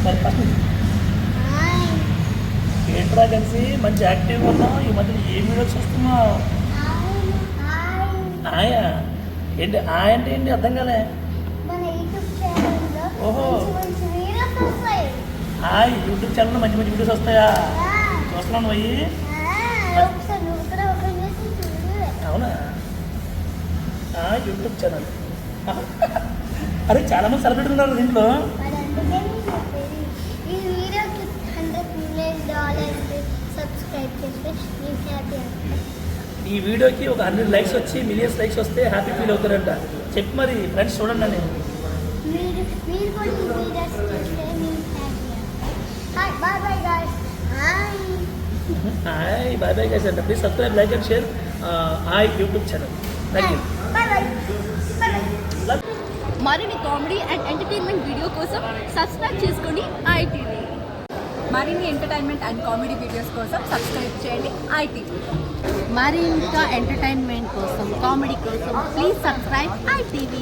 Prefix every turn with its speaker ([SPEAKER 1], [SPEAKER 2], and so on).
[SPEAKER 1] మరి ఫస్ట్ ఏంట్రా కలిసి మంచి యాక్టివ్గా ఉన్నావు. ఈ మధ్య ఏం వీడియోస్ చూస్తున్నావు? ఆయా ఏంటి ఆయ అంటే ఏంటి అర్థం కాలే. ఓహో హాయ్ యూట్యూబ్ ఛానల్లో మంచి మంచి వీడియోస్ వస్తాయా? చూస్తున్నాను పోయి. అవునా యూట్యూబ్ ఛానల్. అరే చాలా మంది సెలబ్రిటీలు ఉన్నారు దీంట్లో. ఈ వీడియోకి ఒక 100 లైక్స్ వచ్చి మిలియన్స్ లైక్స్ వస్తే హ్యాపీ ఫీల్ అవుతారంట. చెప్పు మరి ఫ్రెండ్స్ చూడండి అని. హాయ్ బాయ్ బాయ్ గైస్ అంట. Please subscribe like and share YouTube channel. Thank you.
[SPEAKER 2] మరిన్ని కామెడీ అండ్ ఎంటర్టైన్మెంట్ వీడియో కోసం సబ్స్క్రైబ్ చేసుకోండి ఐటీవీ. మరిన్ని ఎంటర్టైన్మెంట్ అండ్ కామెడీ వీడియోస్ కోసం సబ్స్క్రైబ్ చేయండి ఐటీవీ. మరి ఇంకా ఎంటర్టైన్మెంట్ కోసం కామెడీ కోసం ప్లీజ్ సబ్స్క్రైబ్ ఐటీవీ.